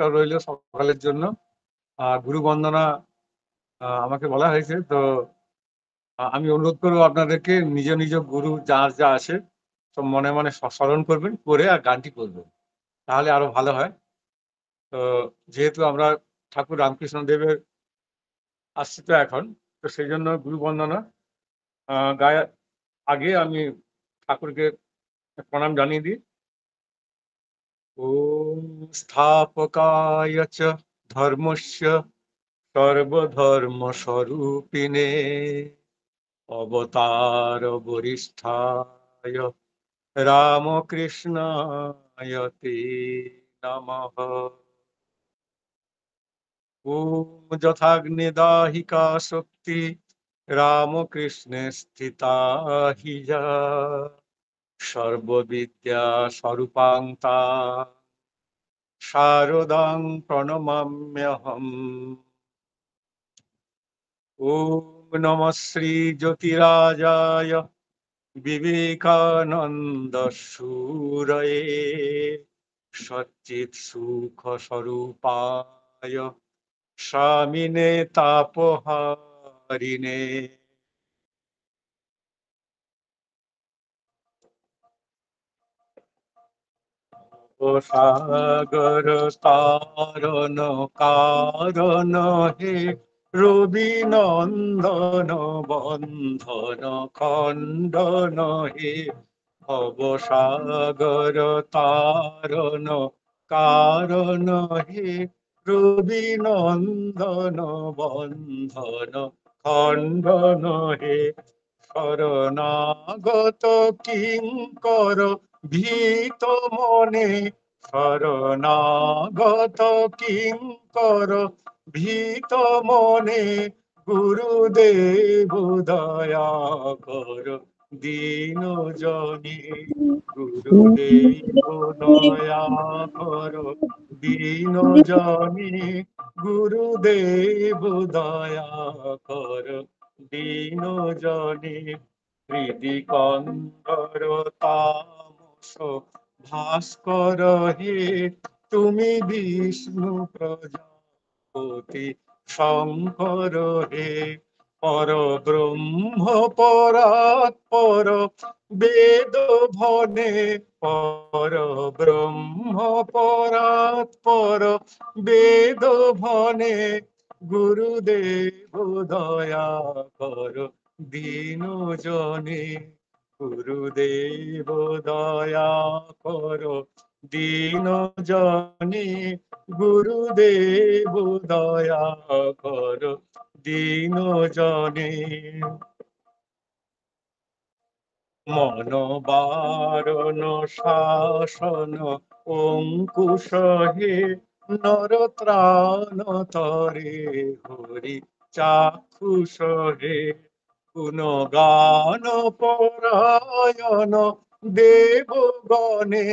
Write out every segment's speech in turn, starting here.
নমস্কার রইল সকালের জন্য। গুরু বন্দনা আমাকে বলা হয়েছে, তো আমি অনুরোধ করবো আপনাদেরকে নিজ নিজ গুরু যার যা আছে সব মনে মনে স্মরণ করবেন, করে আর গানটি করবেন, তাহলে আরো ভালো হয়। তো যেহেতু আমরা ঠাকুর রামকৃষ্ণ দেবের আসছি তো এখন, তো সেই জন্য গুরু বন্দনা গায়ে আগে আমি ঠাকুরকে প্রণাম জানিয়ে দিই। ওম স্থাপকায় চ ধর্মস্য সর্বধর্ম স্বরূপিণে অবতার বরিষ্ঠায় রামকৃষ্ণায় তে নমঃ। ওম যথাগ্নিদাহিকা শক্তি রামকৃষ্ণে স্থিতা হি যা সর্ববিদ্যা স্বরূপাং তাং শারদাং প্রণমাম্যহম। ওম নমঃ শ্রী জ্যোতিরাজায় বিবেকানন্দ সুরয়ে সচ্চিৎ সুখ স্বরূপায় স্বামিনে তাপহারিণে। ও সাগর তারণ কারণ হে রবি নন্দন বন্ধন খণ্ডন হে ভব সাগর তারণ কারণ হে রবি নন্দন বন্ধন খণ্ডন হে শরণাগত কিঙ্কর ভীত মনে শরণাগত কিঙ্কর ভীত মনে গুরুদেব দয়া কর দীন জনে গুরুদেব দয়া কর দীন জনে গুরুদেব দয়া কর দীন জনে হৃদি কন্দর তামস ভাস্কর হে তুমি বিষ্ণু প্রজাপতি শঙ্কর হে পর ব্রহ্ম পরাৎপর বেদ ভনে পর ব্রহ্ম পরাৎপর বেদ ভনে গুরুদেব দয়া কর দীন জনে গুরুদেব দয়া কর দীন জনে গুরুদেব দয়া কর দীন জনে। মন বারণ শাসন অঙ্কুশ হে নর ত্রাণ তরে হরি চাক্ষুষ হে গুণগান পরায়ণ দেবগণে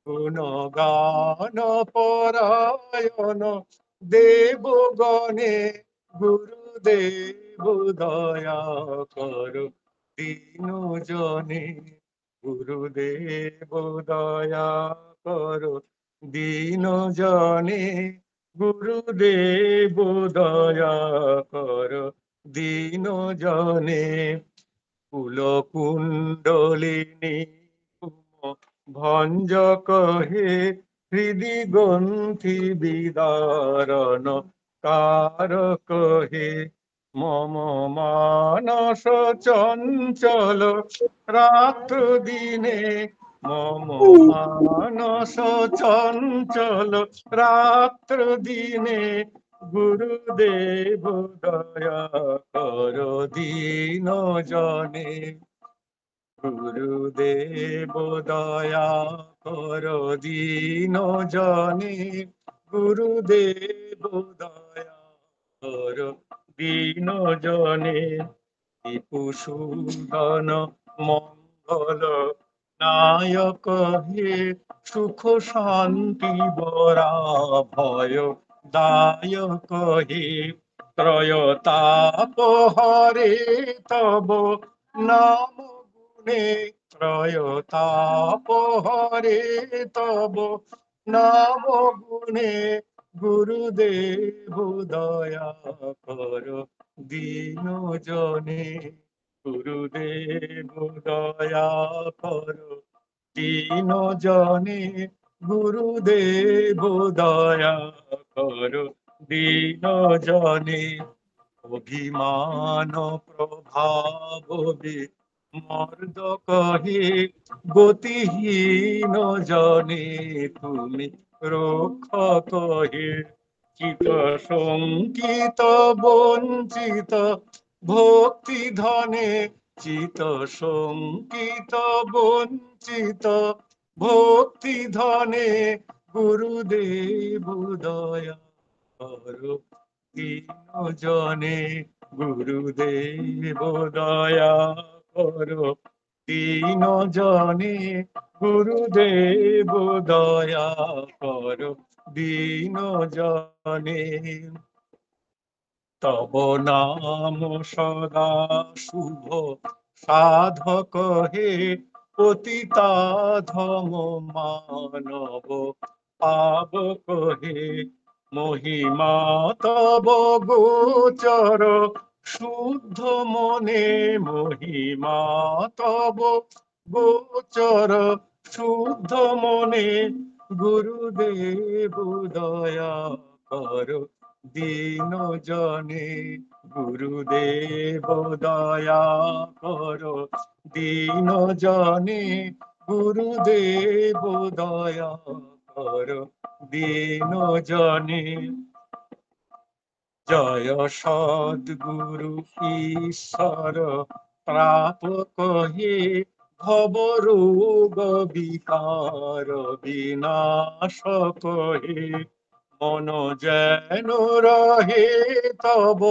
গুণগান পরায়ণ দেবগণে গুরুদেব দয়া কর দীন জনে গুরুদেব দয়া কর দীন জনে গুরুদেব দয়া কর দীন জনে। কুল কুণ্ডলিনী ভঞ্জক হে হৃদি গ্রন্থি বিদারণ কারক হে মম মানস চঞ্চল রাত্র দিনে মম মানস চঞ্চল রাত্র দিনে গুরুদেব দয়া কর দীন জনে গুরুদেব দয়া কর দীন জনে গুরুদেব দয়া কর দীন জনে। ত্রিপুসূদন মঙ্গল নায়ক হে সুখ শান্তি বরা ভয় দায়ক হে ত্রয়তাপ হরে তব নাম গুণে ত্রয়তাপ হরে তব নাম গুণে গুরুদেব দয়া করো দীন জনে, গুরুদেব দয়া করো দীন জনে, গুরুদেব দয়া করো দীন জনে। অভিমান প্রভাব মর্দ কহে গতিহীন জনে, তুমি রক্ষ কহে। চিত শঙ্কিত বঞ্চিত ভক্তি ধনে, চিত শঙ্কিত বঞ্চিত ভক্তি ধনে, গুরুদেব দয়া করো দীন জনে, গুরুদেব দয়া করো দীন জনে, গুরুদেব দয়া করো দীন জনে। তব নাম সদা শুভ সাধক হে, পতিতা ধম মানব পাবক হে। মহিমা তব গোচর শুদ্ধ মনে, মহিমা তব গোচর শুদ্ধ মনে, গুরুদেব দয়া করো দীন জনে, গুরুদেব দয়া করো দীন জনে, গুরুদেব দয়া করো দীন জনে। জয় সদ্গুরু ঈশ্বর প্রাপক হে, ভব রোগ বিকার বিনাশক হে। মন যেন রহে তব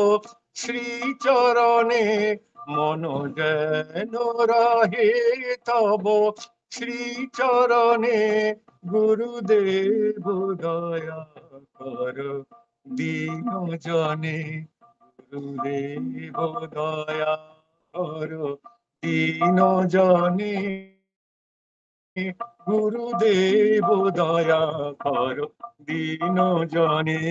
শ্রীচরণে, মন যেন রহে তব শ্রীচরণে, গুরুদেব দয়া করো দীন জনে, গুরুদেব দয়া করো দীন জনে, গুরুদেব দয়া করো দীন জনে।